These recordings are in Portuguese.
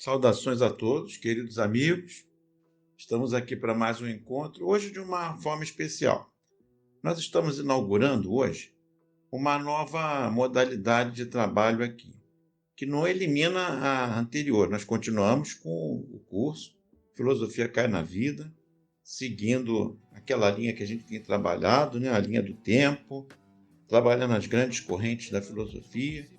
Saudações a todos, queridos amigos. Estamos aqui para mais um encontro, hoje de uma forma especial. Nós estamos inaugurando hoje uma nova modalidade de trabalho aqui, que não elimina a anterior. Nós continuamos com o curso Filosofia Cai na Vida, seguindo aquela linha que a gente tem trabalhado, né? A linha do tempo, trabalhando as grandes correntes da filosofia.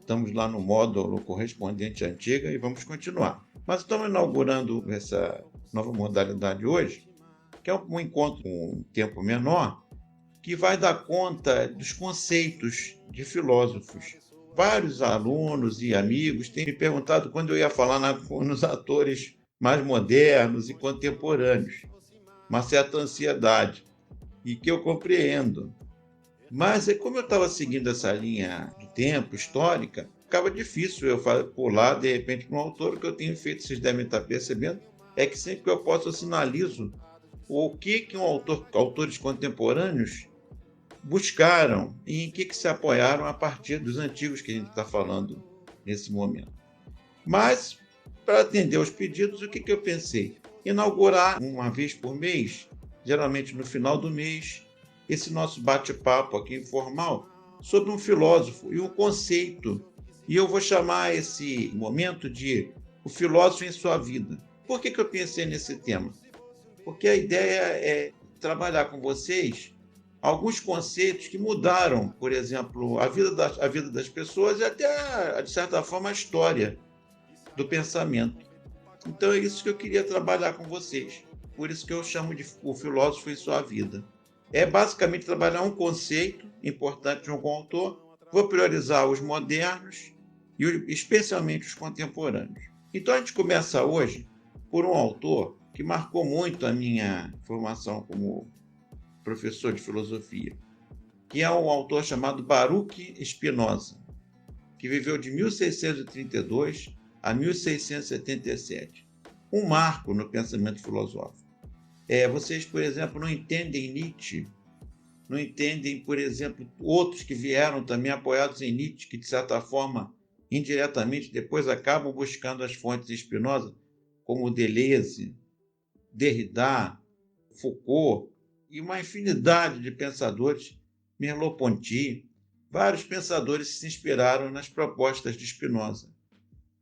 Estamos lá no módulo correspondente à antiga e vamos continuar. Mas estamos inaugurando essa nova modalidade hoje, que é um encontro com um tempo menor, que vai dar conta dos conceitos de filósofos. Vários alunos e amigos têm me perguntado quando eu ia falar nos atores mais modernos e contemporâneos. Uma certa ansiedade, e que eu compreendo. Mas como eu estava seguindo essa linha do tempo, histórica, ficava difícil eu pular, de repente, para um autor. O que eu tenho feito, vocês devem estar percebendo, é que sempre que eu posso, eu sinalizo o que autores contemporâneos buscaram e em que se apoiaram a partir dos antigos que a gente está falando nesse momento. Mas, para atender aos pedidos, o que eu pensei? Inaugurar uma vez por mês, geralmente no final do mês, esse nosso bate-papo aqui informal sobre um filósofo e um conceito. E eu vou chamar esse momento de o filósofo em sua vida. Por que eu pensei nesse tema? Porque a ideia é trabalhar com vocês alguns conceitos que mudaram, por exemplo, a vida das pessoas e até, de certa forma, a história do pensamento. Então é isso que eu queria trabalhar com vocês. Por isso que eu chamo de o filósofo em sua vida. É basicamente trabalhar um conceito importante de algum autor. Vou priorizar os modernos e especialmente os contemporâneos. Então a gente começa hoje por um autor que marcou muito a minha formação como professor de filosofia, que é um autor chamado Baruch Spinoza, que viveu de 1632 a 1677. Um marco no pensamento filosófico. Vocês, por exemplo, não entendem Nietzsche, não entendem, por exemplo, outros que vieram também apoiados em Nietzsche, que, de certa forma, indiretamente, depois acabam buscando as fontes de Spinoza, como Deleuze, Derrida, Foucault, e uma infinidade de pensadores, Merleau-Ponty. Vários pensadores se inspiraram nas propostas de Spinoza.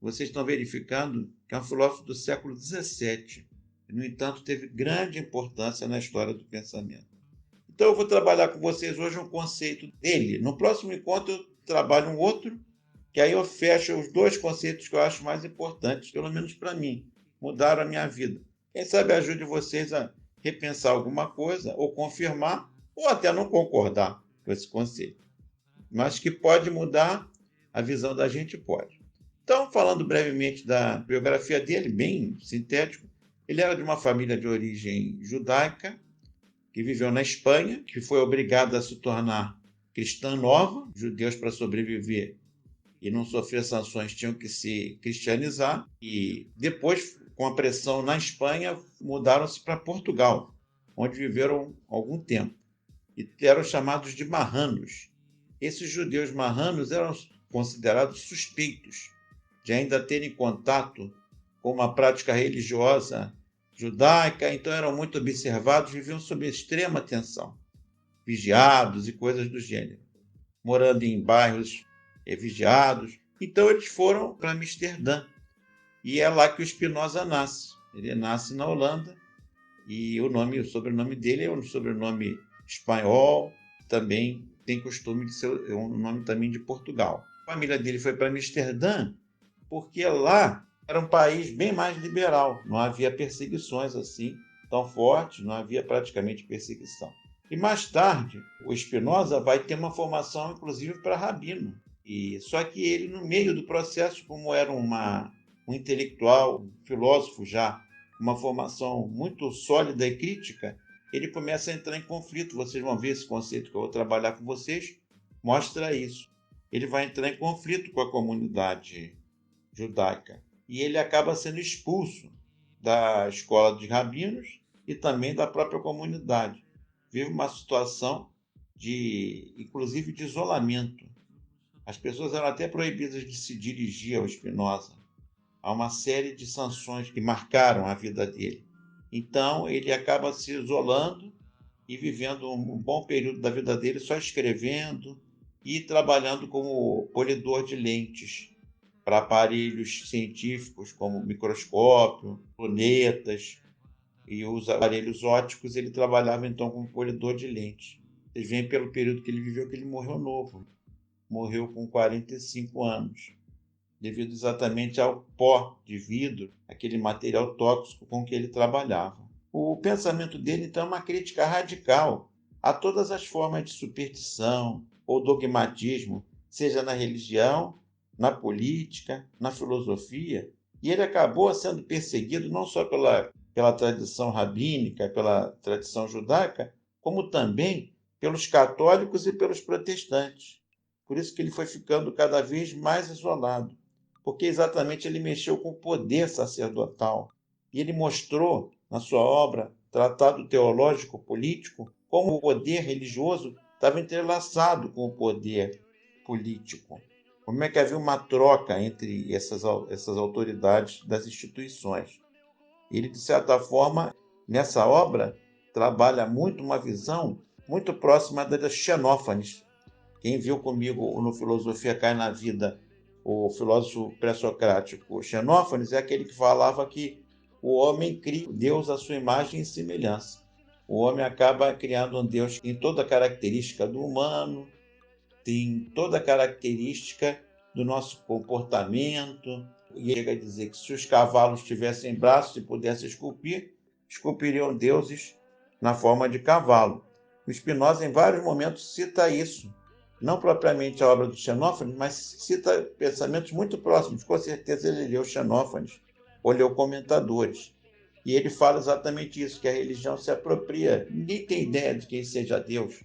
Vocês estão verificando que é um filósofo do século XVII. No entanto, teve grande importância na história do pensamento. Então, eu vou trabalhar com vocês hoje um conceito dele. No próximo encontro, eu trabalho um outro, que aí eu fecho os dois conceitos que eu acho mais importantes, pelo menos para mim, mudaram a minha vida. Quem sabe ajude vocês a repensar alguma coisa, ou confirmar, ou até não concordar com esse conceito. Mas que pode mudar a visão da gente, pode. Então, falando brevemente da biografia dele, bem sintético, ele era de uma família de origem judaica, que viveu na Espanha, que foi obrigada a se tornar cristã nova. Judeus, para sobreviver e não sofrer sanções, tinham que se cristianizar. E depois, com a pressão na Espanha, mudaram-se para Portugal, onde viveram algum tempo. E eram chamados de marranos. Esses judeus marranos eram considerados suspeitos de ainda terem contato com uma prática religiosa judaica, então eram muito observados, viviam sob extrema tensão, vigiados e coisas do gênero, morando em bairros vigiados. Então eles foram para Amsterdã, e é lá que o Spinoza nasce. Ele nasce na Holanda, e o sobrenome dele é um sobrenome espanhol, também tem costume de ser um nome também de Portugal. A família dele foi para Amsterdã porque lá era um país bem mais liberal, não havia perseguições assim tão fortes, não havia praticamente perseguição. E mais tarde, o Spinoza vai ter uma formação, inclusive, para rabino. Só que ele, no meio do processo, como era um intelectual, um filósofo já, uma formação muito sólida e crítica, ele começa a entrar em conflito. Vocês vão ver esse conceito que eu vou trabalhar com vocês, mostra isso. Ele vai entrar em conflito com a comunidade judaica. E ele acaba sendo expulso da escola de rabinos e também da própria comunidade. Vive uma situação inclusive, de isolamento. As pessoas eram até proibidas de se dirigir ao Spinoza. a uma série de sanções que marcaram a vida dele. Então, ele acaba se isolando e vivendo um bom período da vida dele só escrevendo e trabalhando como polidor de lentes para aparelhos científicos como microscópio, lunetas e os aparelhos ópticos. Ele trabalhava então como polidor de lentes. Vocês veem pelo período que ele viveu que ele morreu novo, morreu com 45 anos, devido exatamente ao pó de vidro, aquele material tóxico com que ele trabalhava. O pensamento dele, então, é uma crítica radical a todas as formas de superstição ou dogmatismo, seja na religião, na política, na filosofia, e ele acabou sendo perseguido não só pela tradição rabínica, pela tradição judaica, como também pelos católicos e pelos protestantes. Por isso que ele foi ficando cada vez mais isolado, porque exatamente ele mexeu com o poder sacerdotal. E ele mostrou, na sua obra, Tratado Teológico Político, como o poder religioso estava entrelaçado com o poder político. Como é que havia uma troca entre essas autoridades das instituições. Ele, de certa forma, nessa obra, trabalha muito uma visão muito próxima da Xenófanes. Quem viu comigo no Filosofia Cai na Vida, o filósofo pré-socrático Xenófanes, é aquele que falava que o homem cria Deus à sua imagem e semelhança. O homem acaba criando um Deus que tem toda a característica do humano, tem toda a característica do nosso comportamento, e chega a dizer que se os cavalos tivessem braços e pudessem esculpir, esculpiriam deuses na forma de cavalo. O Spinoza, em vários momentos, cita isso. Não propriamente a obra do Xenófanes, mas cita pensamentos muito próximos. Com certeza ele leu Xenófanes ou leu comentadores. E ele fala exatamente isso, que a religião se apropria. Ninguém tem ideia de quem seja Deus.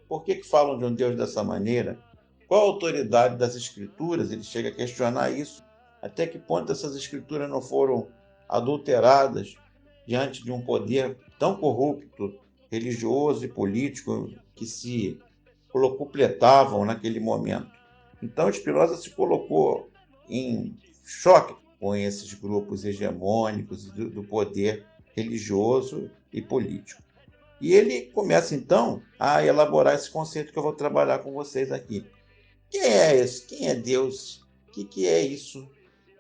Por que falam de um Deus dessa maneira? Qual a autoridade das Escrituras? Ele chega a questionar isso. Até que ponto essas Escrituras não foram adulteradas diante de um poder tão corrupto, religioso e político, que se locupletavam naquele momento. Então, Spinoza se colocou em choque com esses grupos hegemônicos do poder religioso e político. E ele começa, então, a elaborar esse conceito que eu vou trabalhar com vocês aqui. Quem é esse? Quem é Deus? O que é isso?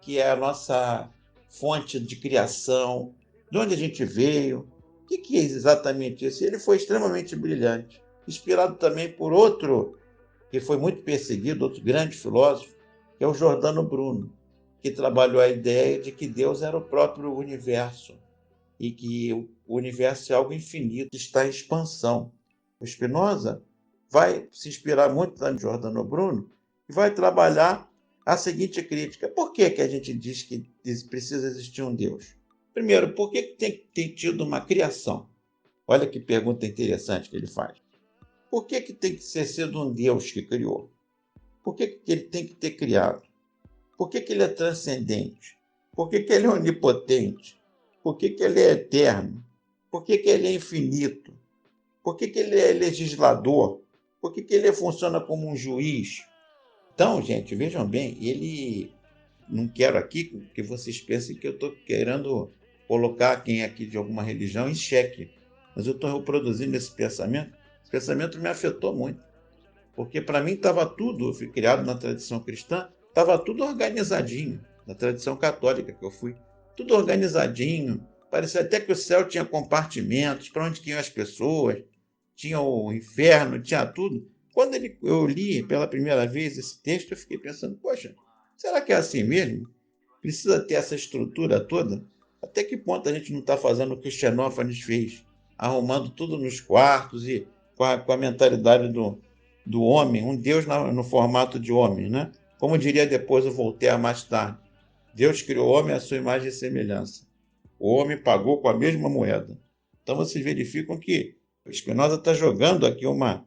Que é a nossa fonte de criação? De onde a gente veio? O que é exatamente isso? E ele foi extremamente brilhante, inspirado também por outro que foi muito perseguido, outro grande filósofo, que é o Giordano Bruno, que trabalhou a ideia de que Deus era o próprio universo e que o universo é algo infinito, está em expansão. O Spinoza vai se inspirar muito no Giordano Bruno e vai trabalhar a seguinte crítica. Por que a gente diz que precisa existir um Deus? Primeiro, por que tem tido uma criação? Olha que pergunta interessante que ele faz. Por que tem que ser sido um Deus que criou? Por que ele tem que ter criado? Por que ele é transcendente? Por que ele é onipotente? Por que ele é eterno? Por que ele é infinito? Por que ele é legislador? Por que ele funciona como um juiz? Então, gente, vejam bem, ele... Não quero aqui que vocês pensem que eu estou querendo colocar quem é aqui de alguma religião em xeque, mas eu estou reproduzindo esse pensamento. Esse pensamento me afetou muito, porque para mim estava tudo, eu fui criado na tradição cristã, estava tudo organizadinho, na tradição católica que eu fui, tudo organizadinho, parecia até que o céu tinha compartimentos, para onde iam as pessoas, tinha o inferno, tinha tudo. Quando eu li pela primeira vez esse texto, eu fiquei pensando, poxa, será que é assim mesmo? Precisa ter essa estrutura toda? Até que ponto a gente não está fazendo o que o Xenófanes fez, arrumando tudo nos quartos e com a mentalidade do homem, um Deus no formato de homem, né? Como diria depois o Voltaire mais tarde, Deus criou o homem à sua imagem e semelhança. O homem pagou com a mesma moeda. Então vocês verificam que o Spinoza está jogando aqui uma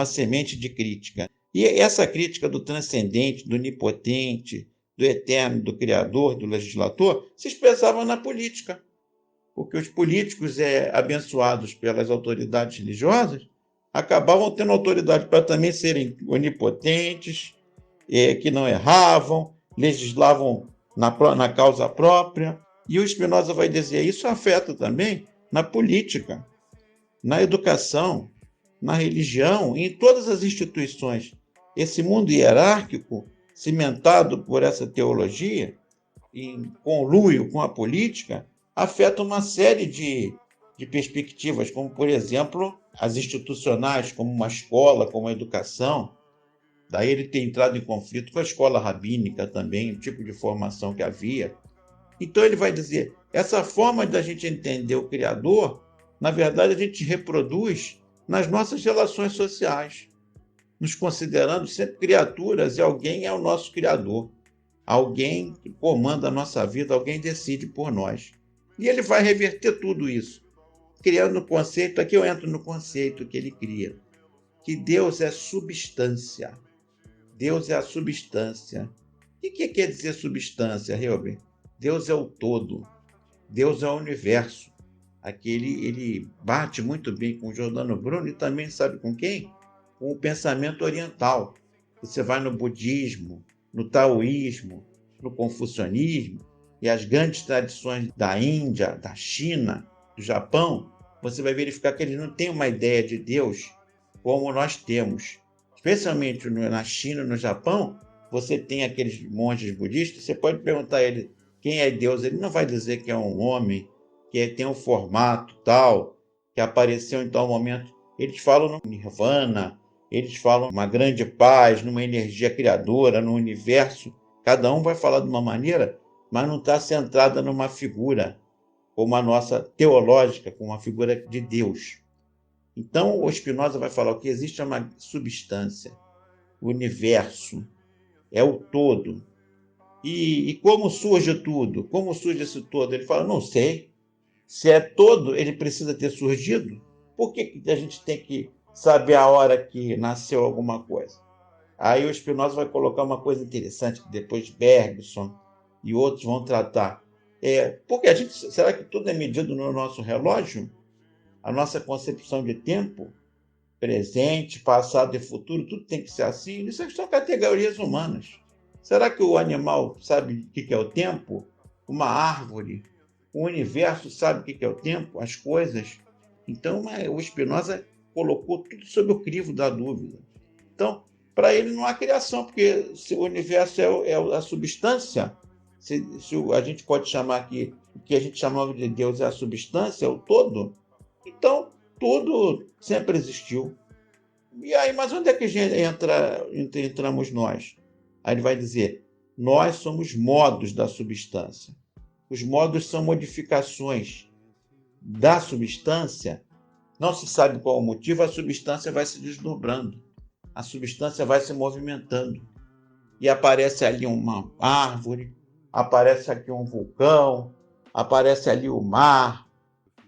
semente de crítica. E essa crítica do transcendente, do onipotente, do eterno, do criador, do legislador, se expressava na política. Porque os políticos, abençoados pelas autoridades religiosas, acabavam tendo autoridade para também serem onipotentes, que não erravam, legislavam na causa própria. E o Spinoza vai dizer, isso afeta também na política, na educação, na religião e em todas as instituições. Esse mundo hierárquico, cimentado por essa teologia, em conluio com a política, afeta uma série de perspectivas, como, por exemplo, as institucionais, como uma escola, como a educação. Daí ele tem entrado em conflito com a escola rabínica também, o tipo de formação que havia. Então ele vai dizer, essa forma da gente entender o Criador, na verdade a gente reproduz nas nossas relações sociais, nos considerando sempre criaturas e alguém é o nosso Criador. Alguém que comanda a nossa vida, alguém decide por nós. E ele vai reverter tudo isso, criando o conceito, aqui eu entro no conceito que ele cria, que Deus é substância. Deus é a substância. O que quer dizer substância, Helber? Deus é o todo. Deus é o universo. Aqui ele bate muito bem com o Giordano Bruno e também sabe com quem? Com o pensamento oriental. Você vai no budismo, no taoísmo, no confucionismo e as grandes tradições da Índia, da China, do Japão, você vai verificar que eles não têm uma ideia de Deus como nós temos. Especialmente na China e no Japão, você tem aqueles monges budistas, você pode perguntar a ele quem é Deus, ele não vai dizer que é um homem, que tem um formato tal, que apareceu em tal momento. Eles falam no nirvana, eles falam uma grande paz, numa energia criadora, no universo. Cada um vai falar de uma maneira, mas não está centrada numa figura, como a nossa teológica, como uma figura de Deus. Então, o Spinoza vai falar que existe uma substância, o universo, é o todo. E como surge tudo? Como surge isso todo? Ele fala, não sei. Se é todo, ele precisa ter surgido? Por que a gente tem que saber a hora que nasceu alguma coisa? Aí o Spinoza vai colocar uma coisa interessante, que depois Bergson e outros vão tratar. Porque será que tudo é medido no nosso relógio? A nossa concepção de tempo, presente, passado e futuro, tudo tem que ser assim? Isso são categorias humanas. Será que o animal sabe o que é o tempo? Uma árvore? O universo sabe o que é o tempo? As coisas? Então, o Spinoza colocou tudo sob o crivo da dúvida. Então, para ele não há criação, porque se o universo é a substância, se a gente pode chamar que o que a gente chamava de Deus é a substância, é o todo, então tudo sempre existiu. E aí, mas onde é que entramos nós? Aí ele vai dizer, nós somos modos da substância. Os modos são modificações da substância. Não se sabe qual o motivo, a substância vai se desdobrando. A substância vai se movimentando. E aparece ali uma árvore, aparece aqui um vulcão, aparece ali o mar.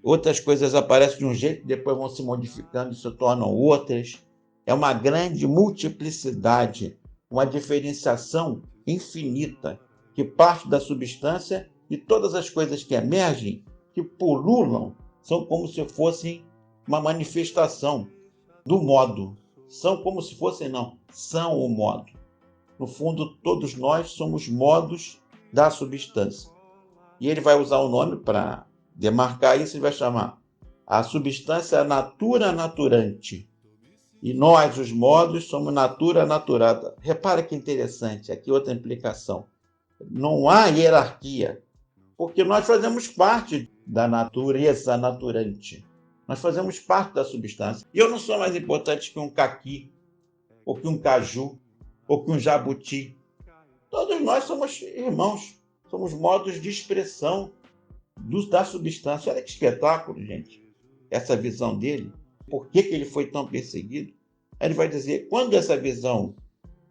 Outras coisas aparecem de um jeito, depois vão se modificando e se tornam outras. É uma grande multiplicidade, uma diferenciação infinita que parte da substância e todas as coisas que emergem, que pululam, são como se fossem uma manifestação do modo. São como se fossem, não, são o modo. No fundo, todos nós somos modos da substância. E ele vai usar o nome para demarcar isso, ele vai chamar a substância natura naturante. E nós, os modos, somos natura naturada. Repara que interessante, aqui outra implicação. Não há hierarquia, porque nós fazemos parte da natureza naturante. Nós fazemos parte da substância. E eu não sou mais importante que um caqui, ou que um caju, ou que um jabuti. Todos nós somos irmãos, somos modos de expressão da substância. Olha que espetáculo, gente, essa visão dele. Por que ele foi tão perseguido? Aí ele vai dizer, quando essa visão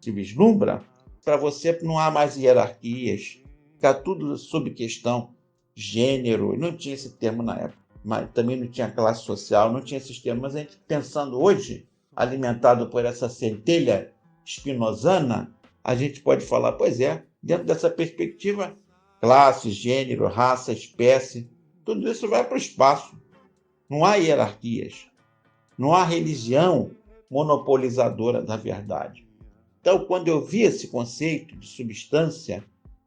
se vislumbra, para você não há mais hierarquias, está tudo sob questão, gênero, não tinha esse termo na época, mas também não tinha classe social, não tinha esses termos, mas a gente pensando hoje, alimentado por essa centelha spinozana, a gente pode falar, pois é, dentro dessa perspectiva, classe, gênero, raça, espécie, tudo isso vai para o espaço. Não há hierarquias, não há religião monopolizadora da verdade. Então, quando eu vi esse conceito de substância,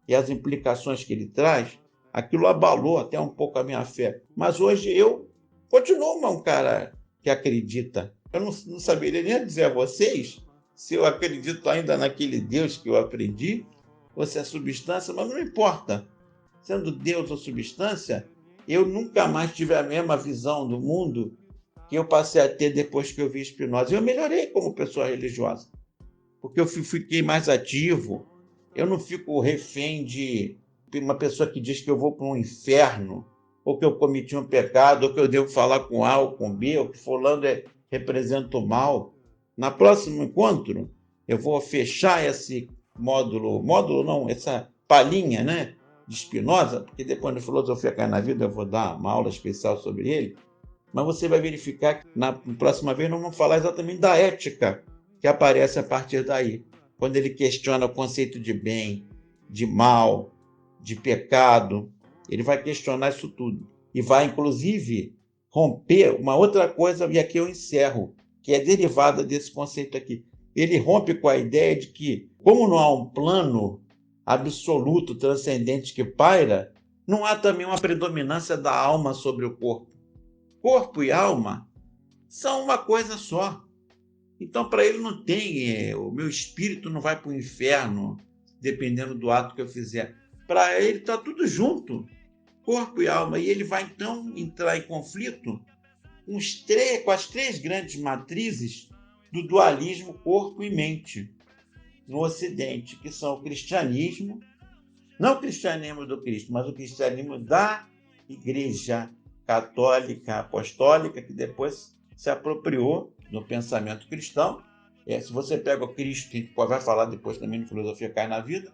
e as implicações que ele traz, aquilo abalou até um pouco a minha fé. Mas hoje eu continuo um cara que acredita. Eu não saberia nem dizer a vocês se eu acredito ainda naquele Deus que eu aprendi, ou se é substância, mas não importa. Sendo Deus ou substância, eu nunca mais tive a mesma visão do mundo que eu passei a ter depois que eu vi Spinoza. Eu melhorei como pessoa religiosa, porque eu fiquei mais ativo. Eu não fico refém de uma pessoa que diz que eu vou para um inferno, ou que eu cometi um pecado, ou que eu devo falar com A ou com B, ou que fulano representa o mal. Na próximo encontro, eu vou fechar esse módulo não, essa palhinha, né, de Spinoza, porque depois na Filosofia Cai na Vida eu vou dar uma aula especial sobre ele, mas você vai verificar que na próxima vez nós vamos falar exatamente da ética que aparece a partir daí, quando ele questiona o conceito de bem, de mal, de pecado. Ele vai questionar isso tudo e vai, inclusive, romper uma outra coisa, e aqui eu encerro, que é derivada desse conceito aqui. Ele rompe com a ideia de que, como não há um plano absoluto, transcendente que paira, não há também uma predominância da alma sobre o corpo. Corpo e alma são uma coisa só. Então, para ele não tem, o meu espírito não vai para o inferno, dependendo do ato que eu fizer. Para ele está tudo junto, corpo e alma. E ele vai, então, entrar em conflito com as três grandes matrizes do dualismo corpo e mente no Ocidente, que são o cristianismo, não o cristianismo do Cristo, mas o cristianismo da Igreja Católica Apostólica, que depois se apropriou do pensamento cristão. Se você pega o Cristo, que a gente vai falar depois também no Filosofia Cai na Vida,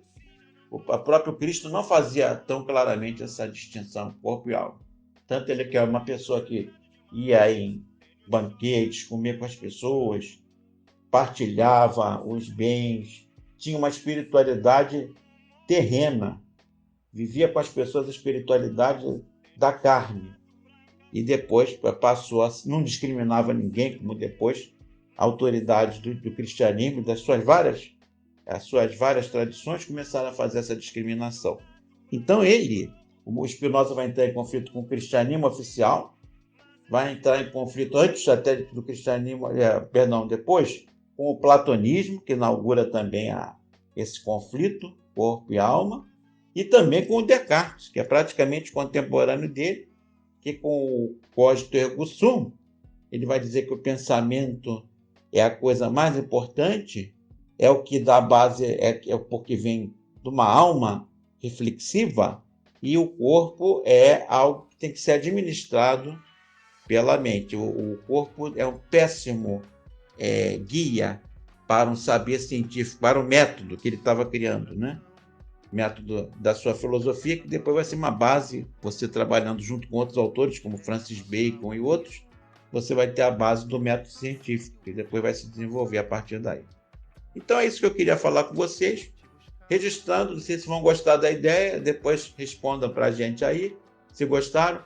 o próprio Cristo não fazia tão claramente essa distinção, corpo e alma. Tanto ele que é uma pessoa que ia em banquetes, comia com as pessoas, partilhava os bens, tinha uma espiritualidade terrena, vivia com as pessoas a espiritualidade da carne. E depois passou a não discriminava ninguém, como depois autoridades do cristianismo, as suas várias tradições começaram a fazer essa discriminação. Então o Spinoza vai entrar em conflito com o cristianismo oficial, vai entrar em conflito antes até do cristianismo, depois com o platonismo, que inaugura também esse conflito, corpo e alma, e também com o Descartes, que é praticamente contemporâneo dele, que com o Cogito ergo sum, ele vai dizer que o pensamento é a coisa mais importante, é o que dá base, porque vem de uma alma reflexiva, e o corpo é algo que tem que ser administrado pela mente. O corpo é um péssimo guia para um saber científico, para o método que ele estava criando, né? Método da sua filosofia, que depois vai ser uma base, você trabalhando junto com outros autores, como Francis Bacon e outros, você vai ter a base do método científico, que depois vai se desenvolver a partir daí. Então é isso que eu queria falar com vocês, registrando, não sei se vão gostar da ideia, depois respondam para a gente aí, se gostaram,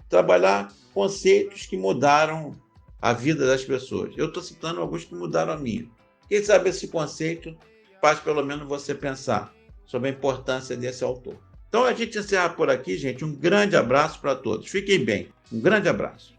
trabalhar conceitos que mudaram a vida das pessoas. Eu estou citando alguns que mudaram a minha. Quem sabe esse conceito faz pelo menos você pensar sobre a importância desse autor. Então a gente encerra por aqui, gente. Um grande abraço para todos. Fiquem bem. Um grande abraço.